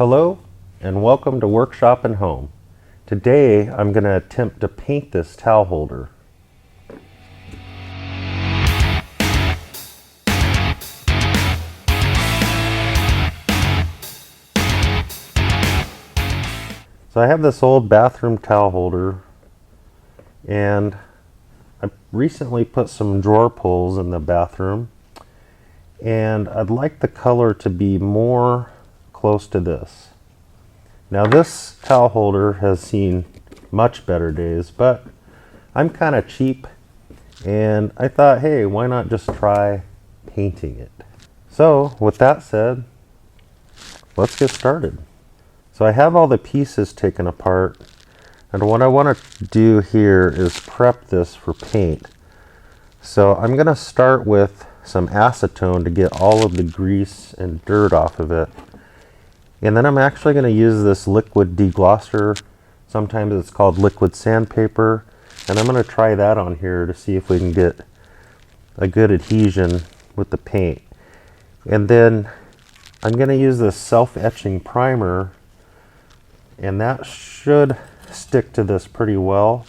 Hello and welcome to Workshop and Home. Today I'm going to attempt to paint this towel holder. So I have this old bathroom towel holder, and I recently put some drawer pulls in the bathroom, and I'd like the color to be more close to this. Now this towel holder has seen much better days, but I'm kind of cheap and I thought, hey, why not just try painting it? So with that said, let's get started. So I have all the pieces taken apart, and what I want to do here is prep this for paint. So I'm going to start with some acetone to get all of the grease and dirt off of it. And then I'm actually going to use this liquid deglosser. Sometimes it's called liquid sandpaper. And I'm going to try that on here to see if we can get a good adhesion with the paint. And then I'm going to use this self-etching primer. And that should stick to this pretty well.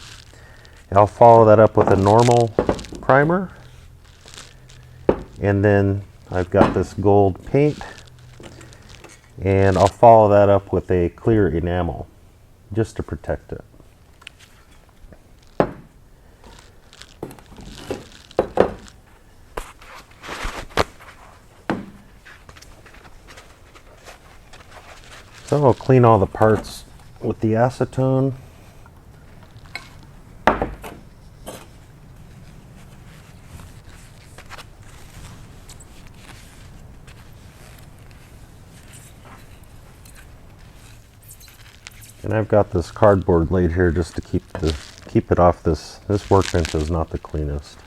I'll follow that up with a normal primer. And then I've got this gold paint. And I'll follow that up with a clear enamel, just to protect it. So I'll clean all the parts with the acetone. And I've got this cardboard laid here just to keep it off this. This workbench is not the cleanest.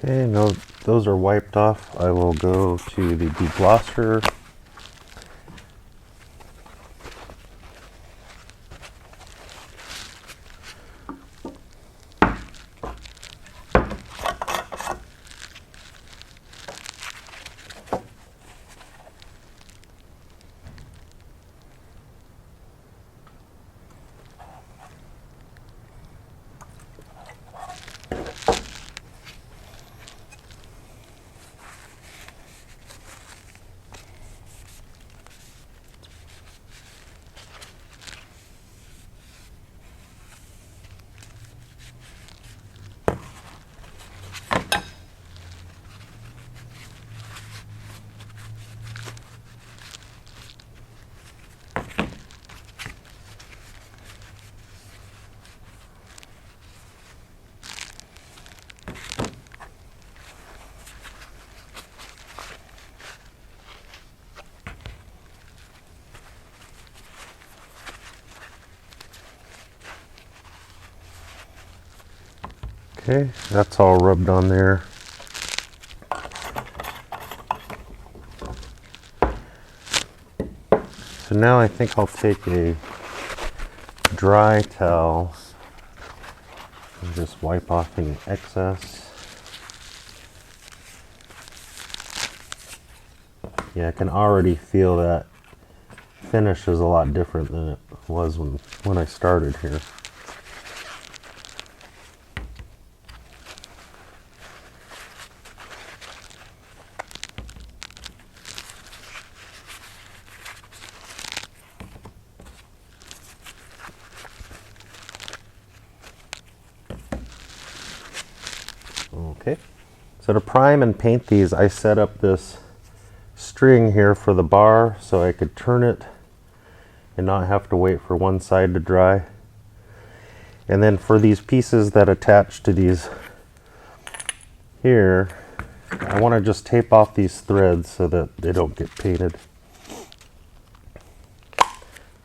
Okay, now those are wiped off. I will go to the deglosser. Okay, that's all rubbed on there. So now I think I'll take a dry towel and just wipe off any excess. Yeah, I can already feel that finish is a lot different than it was when I started here. Okay, so to prime and paint these, I set up this string here for the bar so I could turn it and not have to wait for one side to dry. And then for these pieces that attach to these here, I want to just tape off these threads so that they don't get painted.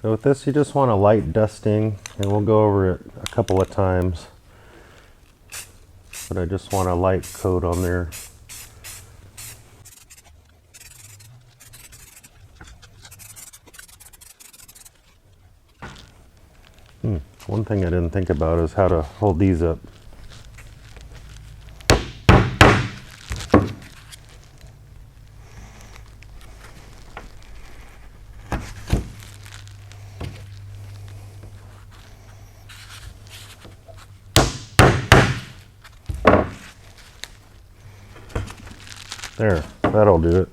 So with this, you just want a light dusting, and we'll go over it a couple of times. But I just want a light coat on there. One thing I didn't think about is how to hold these up. There, that'll do it.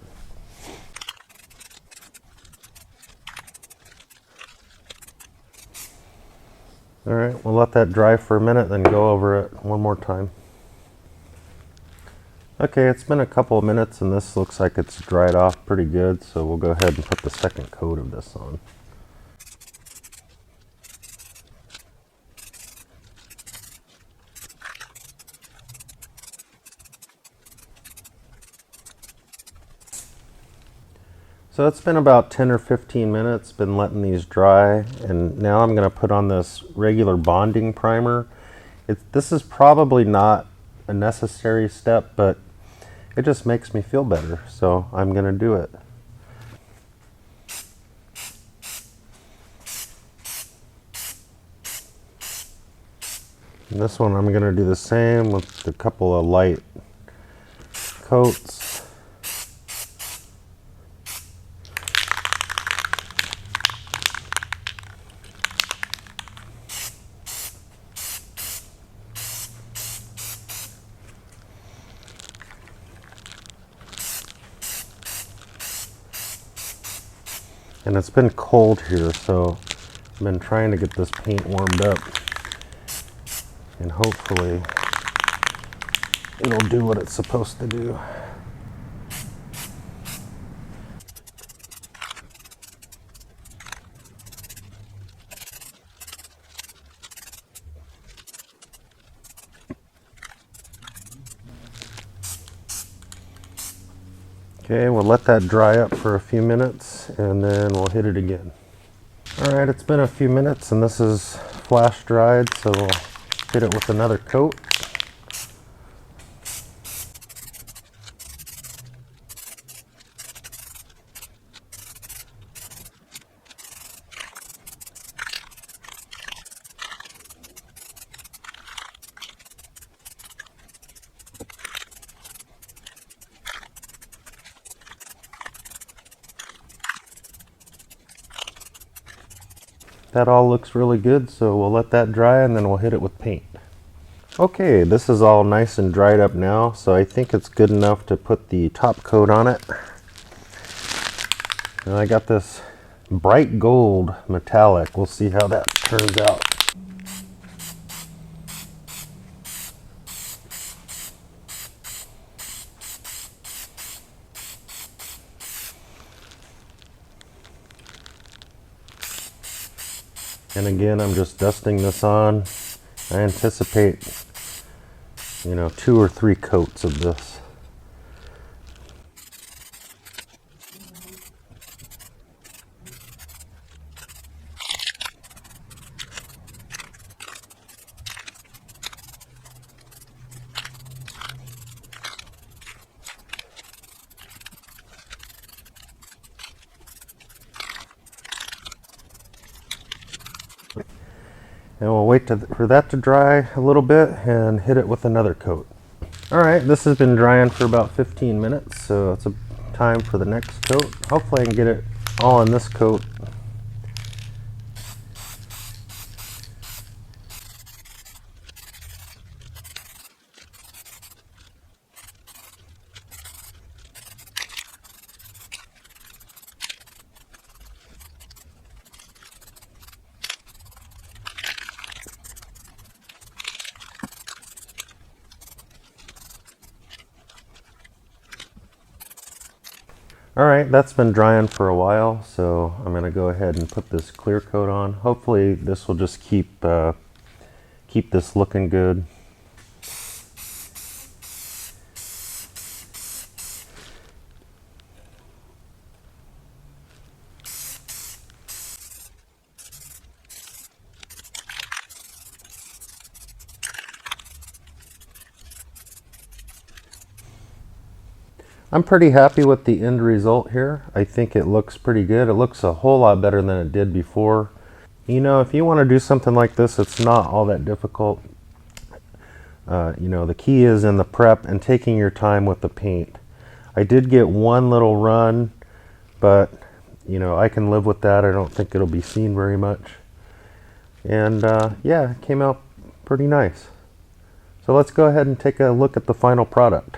All right, we'll let that dry for a minute, then go over it one more time. Okay, it's been a couple of minutes and this looks like it's dried off pretty good, so we'll go ahead and put the second coat of this on. So it's been about 10 or 15 minutes, been letting these dry, and now I'm going to put on this regular bonding primer. This is probably not a necessary step, but it just makes me feel better, so I'm going to do it. And this one I'm going to do the same with a couple of light coats. And it's been cold here, so I've been trying to get this paint warmed up. And hopefully it'll do what it's supposed to do. Okay, we'll let that dry up for a few minutes and then we'll hit it again. Alright, it's been a few minutes and this is flash dried, so we'll hit it with another coat. That all looks really good, so we'll let that dry and then we'll hit it with paint. Okay, this is all nice and dried up now, so I think it's good enough to put the top coat on it. And I got this bright gold metallic. We'll see how that turns out. And again, I'm just dusting this on. I anticipate, 2 or 3 coats of this. And we'll wait for that to dry a little bit and hit it with another coat. Alright, this has been drying for about 15 minutes, so it's time for the next coat. Hopefully I can get it all in this coat. Alright, that's been drying for a while, so I'm going to go ahead and put this clear coat on. Hopefully this will just keep this looking good. I'm pretty happy with the end result here. I think it looks pretty good. It looks a whole lot better than it did before. You know, if you want to do something like this, it's not all that difficult. You know, the key is in the prep and taking your time with the paint. I did get one little run, but you know, I can live with that. I don't think it'll be seen very much. And yeah, it came out pretty nice. So let's go ahead and take a look at the final product.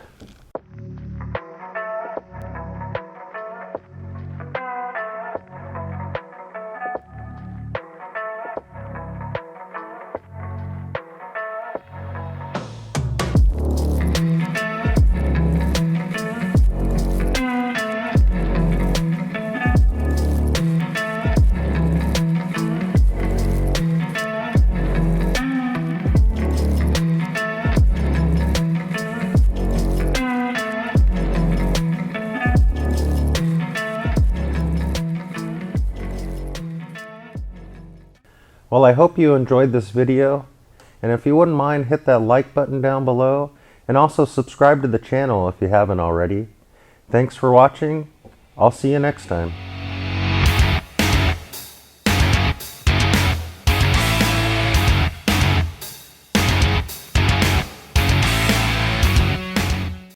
Well, I hope you enjoyed this video, and if you wouldn't mind, hit that like button down below, and also subscribe to the channel if you haven't already. Thanks for watching. I'll see you next time.